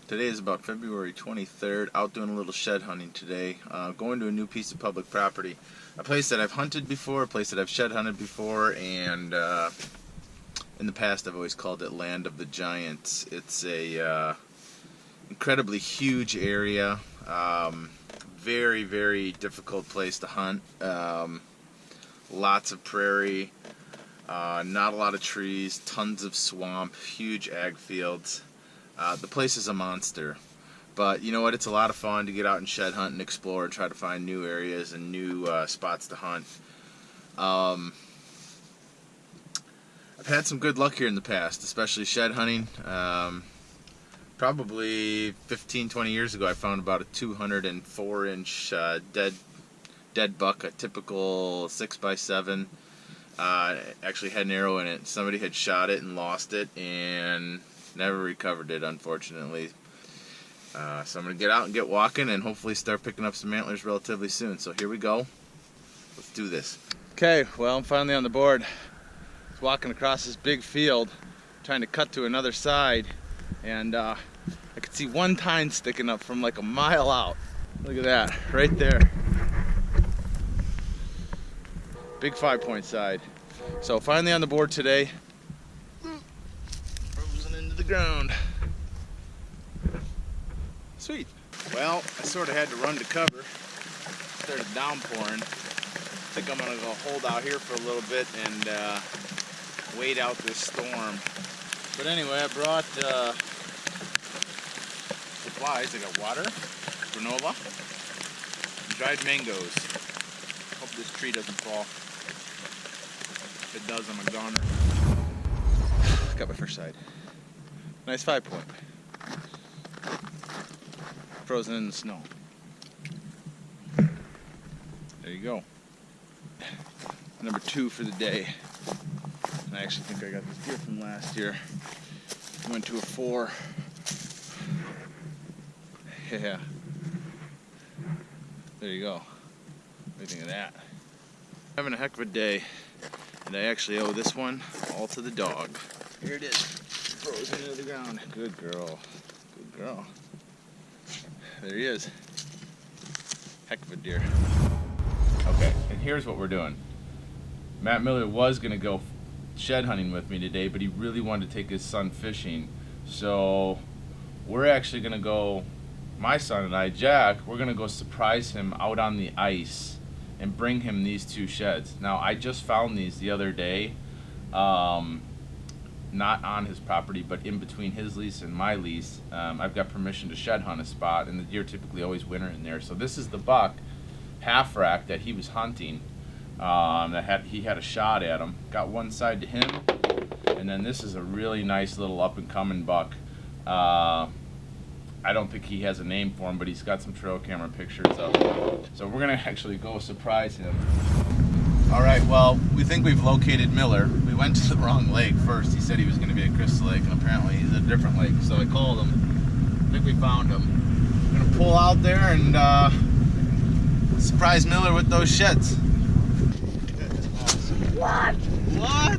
Today is about February 23rd, out doing a little shed hunting today, going to a new piece of public property. A place that I've hunted before, a place that I've shed hunted before, and in the past I've always called it Land of the Giants. It's a incredibly huge area, very, very difficult place to hunt, lots of prairie, not a lot of trees, tons of swamp, huge ag fields. The place is a monster, but you know what? It's a lot of fun to get out and shed hunt and explore and try to find new areas and new spots to hunt. I've had some good luck here in the past, especially shed hunting. Probably 15-20 years ago I found about a 204-inch dead buck, a typical 6x7. Actually had an arrow in it. Somebody had shot it and lost it and never recovered it, unfortunately. So I'm going to get out and get walking and hopefully start picking up some antlers relatively soon. So here we go. Let's do this. Okay, well, I'm finally on the board. I was walking across this big field trying to cut to another side, and I could see one tine sticking up from like a mile out. Look at that, right there. Big 5-point side. So finally on the board today. The ground. Sweet. Well, I sort of had to run to cover. It started downpouring. I think I'm gonna go hold out here for a little bit and wait out this storm. But anyway, I brought supplies. I got water, granola, and dried mangoes. Hope this tree doesn't fall. If it does, I'm a goner. Got my first side. Nice 5-point. Frozen in the snow. There you go. Number 2 for the day. And I actually think I got this deer from last year. Went to a 4. Yeah. There you go. What do you think of that? Having a heck of a day. And I actually owe this one all to the dog. Here it is. Frozen into the ground. Good girl. Good girl. There he is. Heck of a deer. Okay, and here's what we're doing. Matt Miller was going to go shed hunting with me today, but he really wanted to take his son fishing. So we're actually going to go, my son and I, Jack, we're going to go surprise him out on the ice and bring him these 2 sheds. Now, I just found these the other day. Not on his property, but in between his lease and my lease. I've got permission to shed hunt a spot, and the deer typically always winter in there. So this is the buck half rack that he was hunting. He had a shot at him. Got one side to him, and then this is a really nice little up and coming buck. I don't think he has a name for him, but he's got some trail camera pictures of him. So we're gonna actually go surprise him. All right, well, we think we've located Miller. We went to the wrong lake first. He said he was going to be at Crystal Lake, and apparently he's at a different lake. So I called him. I think we found him. We're going to pull out there and surprise Miller with those sheds. What? What?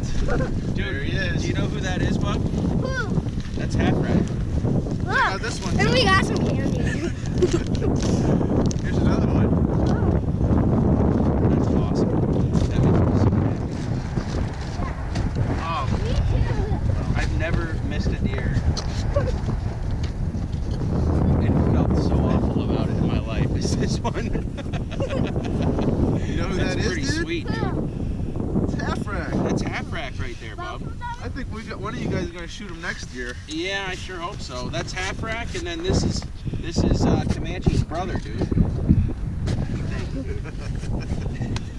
Dude, there he is. Do you know who that is, Bub? Who? That's Half Rack. I got this one too. And we got some candy. Here's another one. That's awesome. That makes me so happy. Oh, Me too. I've never missed a deer and felt so awful about it in my life as this one. You know who That's that is, pretty dude? sweet, dude. It's Half Rack. That's Half Rack right there, Bub. I think we got one of you guys is going to shoot him next year. Yeah, I sure hope so. That's Half Rack, and then this is Comanche's brother, dude.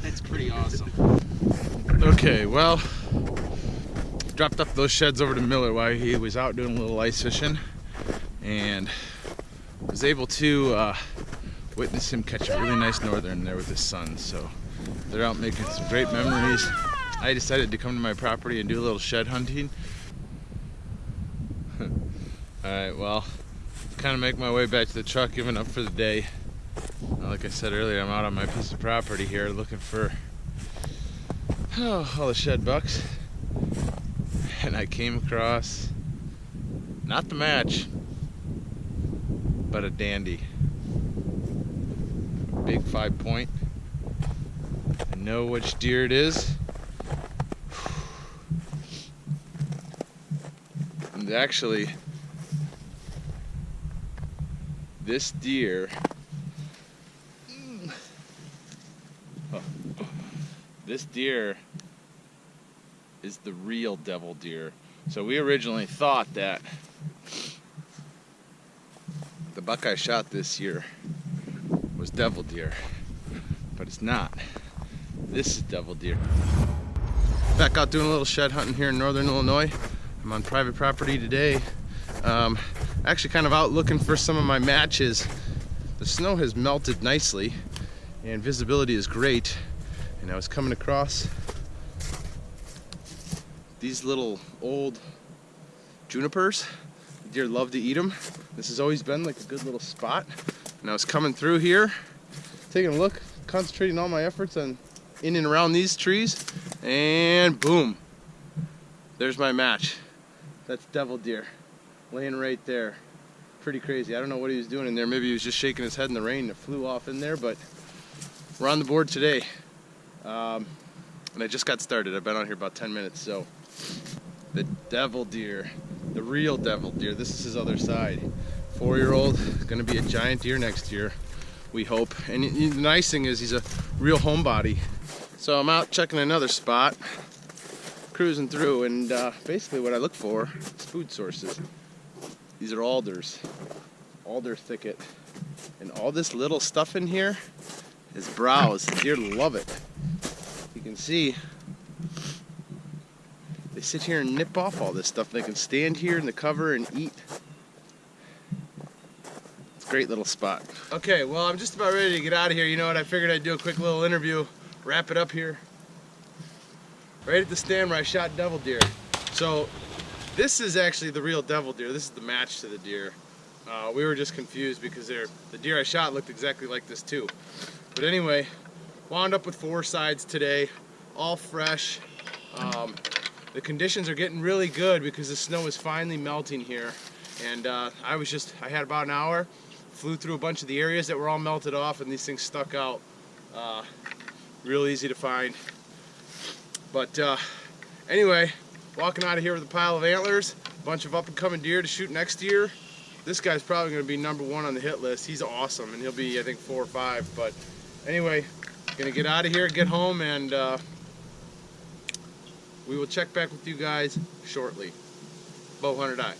That's pretty awesome. Okay, well, dropped up those sheds over to Miller while he was out doing a little ice fishing, and was able to witness him catch a really nice northern there with his son. So they're out making some great memories. I decided to come to my property and do a little shed hunting. Alright, well, kind of make my way back to the truck, giving up for the day. Like I said earlier, I'm out on my piece of property here looking for all the shed bucks. And I came across, not the match, but a dandy. Big 5-point. I know which deer it is. And actually, this deer, this deer is the real devil deer. So we originally thought that the buck I shot this year was devil deer, but it's not. This is devil deer. Back out doing a little shed hunting here in northern Illinois. I'm on private property today. Actually kind of out looking for some of my matches. The snow has melted nicely and visibility is great. And I was coming across these little old junipers. Deer love to eat them. This has always been like a good little spot. And I was coming through here, taking a look, concentrating all my efforts on in and around these trees, and boom, there's my match. That's devil deer, laying right there. Pretty crazy. I don't know what he was doing in there. Maybe he was just shaking his head in the rain and it flew off in there, but we're on the board today. And I just got started. I've been on here about 10 minutes, so the devil deer, the real devil deer. This is his other side. 4-year-old, gonna be a giant deer next year, we hope. And the nice thing is he's a real homebody. So I'm out checking another spot, cruising through, and basically what I look for is food sources. These are alders, alder thicket. And all this little stuff in here is browse. The deer love it. You can see they sit here and nip off all this stuff. They can stand here in the cover and eat. It's a great little spot. Okay, well, I'm just about ready to get out of here. You know what? I figured I'd do a quick little interview, wrap it up here. Right at the stand where I shot devil deer. So this is actually the real devil deer. This is the match to the deer. We were just confused because the deer I shot looked exactly like this too. But anyway, wound up with 4 sides today, all fresh. The conditions are getting really good because the snow is finally melting here. And I had about an hour, flew through a bunch of the areas that were all melted off, and these things stuck out. Real easy to find. But anyway, walking out of here with a pile of antlers, a bunch of up-and-coming deer to shoot next year. This guy's probably going to be #1 on the hit list. He's awesome, and he'll be, I think, 4 or 5. But anyway, gonna get out of here, get home, and we will check back with you guys shortly. Bowhunter die.